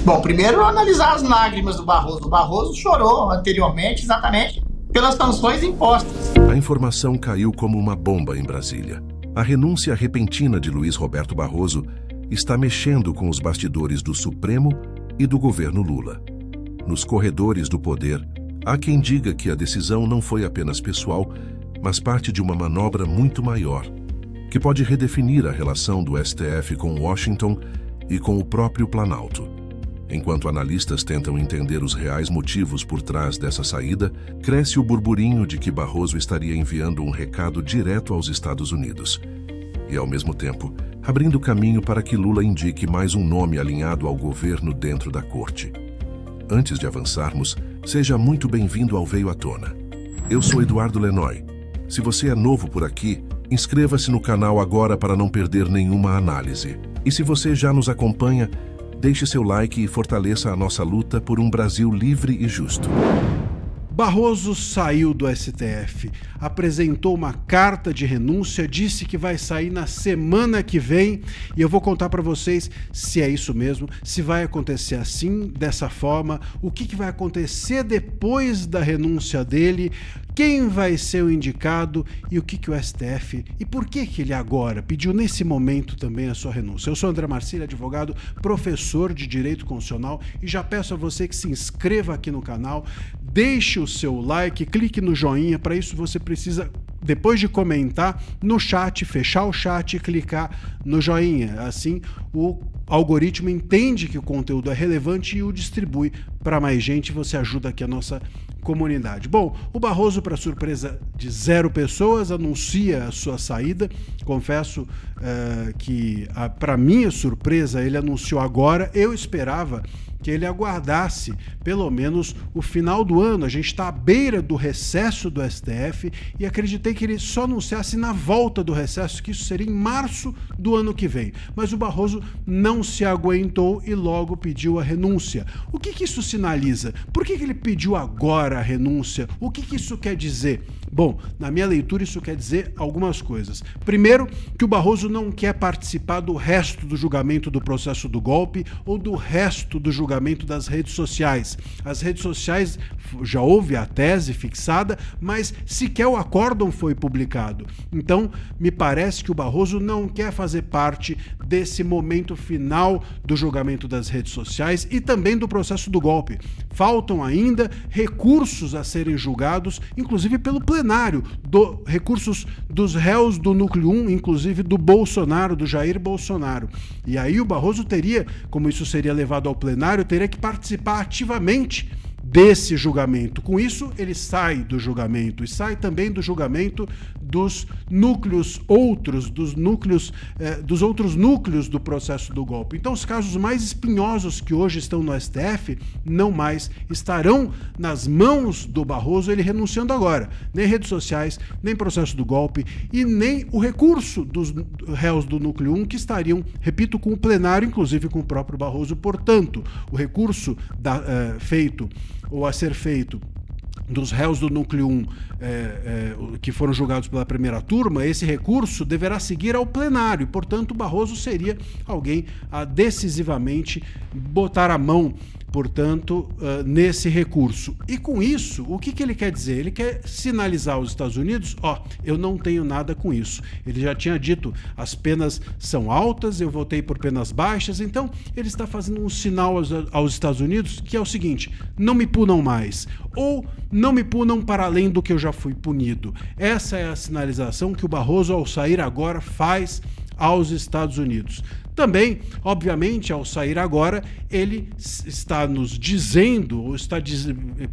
Bom, primeiro analisar as lágrimas do Barroso. O Barroso chorou anteriormente exatamente pelas sanções impostas. A informação caiu como uma bomba em Brasília. A renúncia repentina de Luiz Roberto Barroso está mexendo com os bastidores do Supremo e do governo Lula. Nos corredores do poder, há quem diga que a decisão não foi apenas pessoal, mas parte de uma manobra muito maior, que pode redefinir a relação do STF com Washington e com o próprio Planalto. Enquanto analistas tentam entender os reais motivos por trás dessa saída, cresce o burburinho de que Barroso estaria enviando um recado direto aos Estados Unidos. E, ao mesmo tempo, abrindo caminho para que Lula indique mais um nome alinhado ao governo dentro da corte. Antes de avançarmos, seja muito bem-vindo ao Veio à Tona. Eu sou Eduardo Lenoy. Se você é novo por aqui, inscreva-se no canal agora para não perder nenhuma análise. E se você já nos acompanha, deixe seu like e fortaleça a nossa luta por um Brasil livre e justo. Barroso saiu do STF, apresentou uma carta de renúncia, disse que vai sair na semana que vem e eu vou contar para vocês se é isso mesmo, se vai acontecer assim, dessa forma, o que vai acontecer depois da renúncia dele, quem vai ser o indicado e o que o STF e por que ele agora pediu nesse momento também a sua renúncia. Eu sou André Marcílio, advogado, professor de Direito Constitucional e já peço a você que se inscreva aqui no canal, deixe o seu like, clique no joinha, para isso você precisa, depois de comentar, no chat, fechar o chat e clicar no joinha. Assim, o algoritmo entende que o conteúdo é relevante e o distribui para mais gente e você ajuda aqui a nossa comunidade. Bom, o Barroso, para surpresa de 0 pessoas, anuncia a sua saída. Confesso que, para minha surpresa, ele anunciou agora. Eu esperava que ele aguardasse pelo menos o final do ano. A gente está à beira do recesso do STF e acreditei que ele só anunciasse na volta do recesso, que isso seria em março do ano que vem. Mas o Barroso não se aguentou e logo pediu a renúncia. O que isso sinaliza? Por que ele pediu agora a renúncia? O que isso quer dizer? Bom, na minha leitura isso quer dizer algumas coisas. Primeiro, que o Barroso não quer participar do resto do julgamento do processo do golpe ou do resto do julgamento das redes sociais. As redes sociais, já houve a tese fixada, mas sequer o acórdão foi publicado. Então, me parece que o Barroso não quer fazer parte desse momento final do julgamento das redes sociais e também do processo do golpe. Faltam ainda recursos a serem julgados, inclusive pelo plenário, recursos dos réus do Núcleo 1, inclusive do Bolsonaro, do Jair Bolsonaro. E aí o Barroso teria, como isso seria levado ao plenário, teria que participar ativamente desse julgamento. Com isso, ele sai do julgamento e sai também do julgamento dos núcleos outros, dos outros núcleos do processo do golpe. Então, os casos mais espinhosos que hoje estão no STF não mais estarão nas mãos do Barroso, ele renunciando agora. Nem redes sociais, nem processo do golpe e nem o recurso dos réus do Núcleo 1 que estariam, repito, com o plenário, inclusive com o próprio Barroso. Portanto, o recurso feito ou a ser feito dos réus do Núcleo 1 que foram julgados pela primeira turma, esse recurso deverá seguir ao plenário. Portanto, o Barroso seria alguém a decisivamente botar a mão, portanto, nesse recurso. E com isso, o que ele quer dizer? Ele quer sinalizar aos Estados Unidos, eu não tenho nada com isso. Ele já tinha dito, as penas são altas, eu votei por penas baixas, então ele está fazendo um sinal aos Estados Unidos que é o seguinte, não me punam mais, ou não me punam para além do que eu já fui punido. Essa é a sinalização que o Barroso, ao sair agora, faz aos Estados Unidos. Também, obviamente, ao sair agora, ele está nos dizendo, ou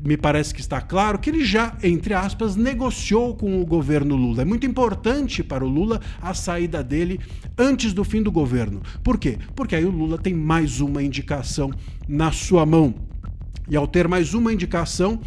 me parece que está claro, que ele já, entre aspas, negociou com o governo Lula. É muito importante para o Lula a saída dele antes do fim do governo. Por quê? Porque aí o Lula tem mais uma indicação na sua mão. E ao ter mais uma indicação,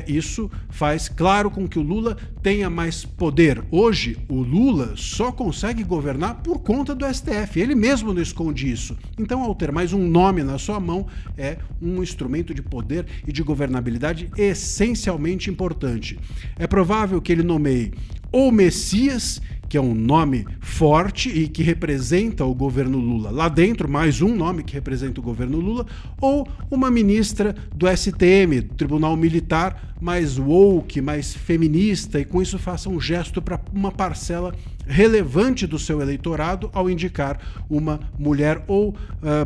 isso faz claro com que o Lula tenha mais poder. Hoje, o Lula só consegue governar por conta do STF. Ele mesmo não esconde isso. Então, ao ter mais um nome na sua mão, é um instrumento de poder e de governabilidade essencialmente importante. É provável que ele nomeie ou Messias, que é um nome forte e que representa o governo Lula lá dentro, mais um nome que representa o governo Lula, ou uma ministra do STM, Tribunal Militar, mais woke, mais feminista, e com isso faça um gesto para uma parcela relevante do seu eleitorado ao indicar uma mulher ou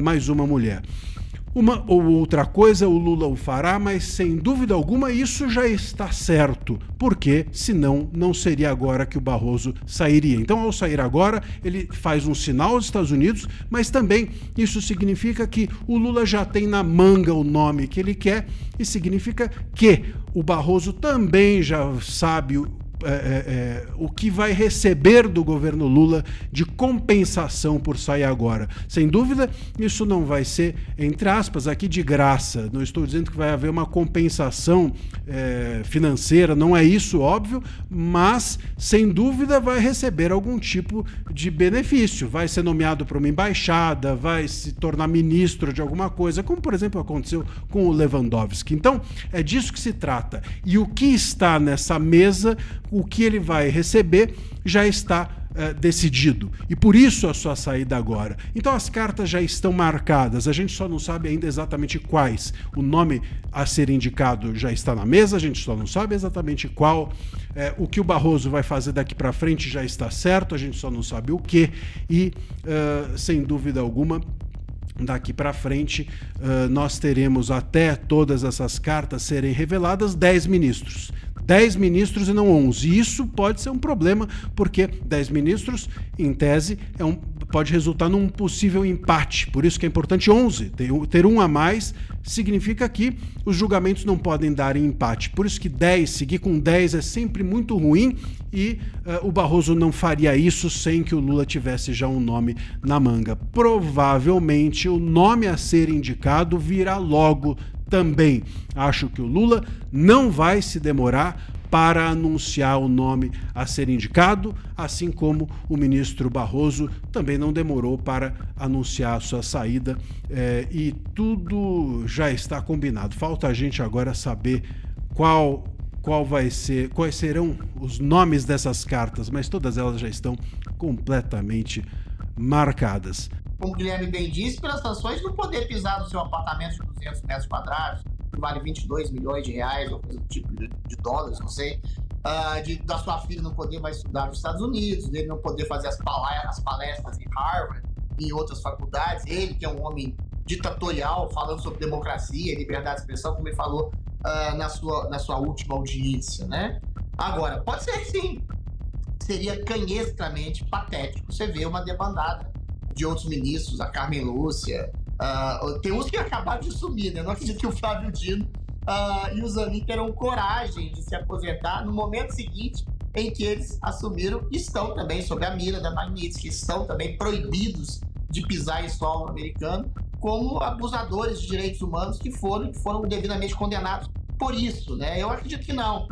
mais uma mulher. Uma ou outra coisa o Lula o fará, mas sem dúvida alguma isso já está certo, porque senão não seria agora que o Barroso sairia. Então, ao sair agora, ele faz um sinal aos Estados Unidos, mas também isso significa que o Lula já tem na manga o nome que ele quer e significa que o Barroso também já sabe o que vai receber do governo Lula de compensação por sair agora. Sem dúvida, isso não vai ser, entre aspas, aqui de graça. Não estou dizendo que vai haver uma compensação financeira, não é isso, óbvio, mas, sem dúvida, vai receber algum tipo de benefício. Vai ser nomeado para uma embaixada, vai se tornar ministro de alguma coisa, como, por exemplo, aconteceu com o Lewandowski. Então, é disso que se trata. E o que está nessa mesa, o que ele vai receber, já está decidido. E por isso a sua saída agora. Então as cartas já estão marcadas, a gente só não sabe ainda exatamente quais. O nome a ser indicado já está na mesa, a gente só não sabe exatamente qual. O que o Barroso vai fazer daqui para frente já está certo, a gente só não sabe o que. E, sem dúvida alguma, daqui para frente, nós teremos, até todas essas cartas serem reveladas, 10 ministros. 10 ministros e não 11. E isso pode ser um problema, porque 10 ministros, em tese, pode resultar num possível empate. Por isso que é importante 11. Ter um a mais significa que os julgamentos não podem dar em empate. Por isso que 10, seguir com 10 é sempre muito ruim e o Barroso não faria isso sem que o Lula tivesse já um nome na manga. Provavelmente o nome a ser indicado virá logo também. Acho que o Lula não vai se demorar para anunciar o nome a ser indicado, assim como o ministro Barroso também não demorou para anunciar a sua saída, e tudo já está combinado. Falta a gente agora saber quais serão os nomes dessas cartas, mas todas elas já estão completamente marcadas. Como o Guilherme bem disse, pelas sanções, não poder pisar no seu apartamento de 200 metros quadrados, que vale 22 milhões de reais, ou coisa do tipo de dólares, não sei, da sua filha não poder mais estudar nos Estados Unidos, dele não poder fazer as palestras em Harvard e em outras faculdades, ele que é um homem ditatorial, falando sobre democracia e liberdade de expressão, como ele falou na sua última audiência, né? Agora, pode ser que sim, seria canhestramente patético você ver uma debandada de outros ministros, a Carmen Lúcia, tem uns que acabaram de sumir, né? Eu não acredito que o Flávio Dino e o Zanin terão coragem de se aposentar no momento seguinte em que eles assumiram, estão também sob a mira da Magnitsky, estão também proibidos de pisar em solo americano, como abusadores de direitos humanos que foram devidamente condenados por isso, né? Eu acredito que não.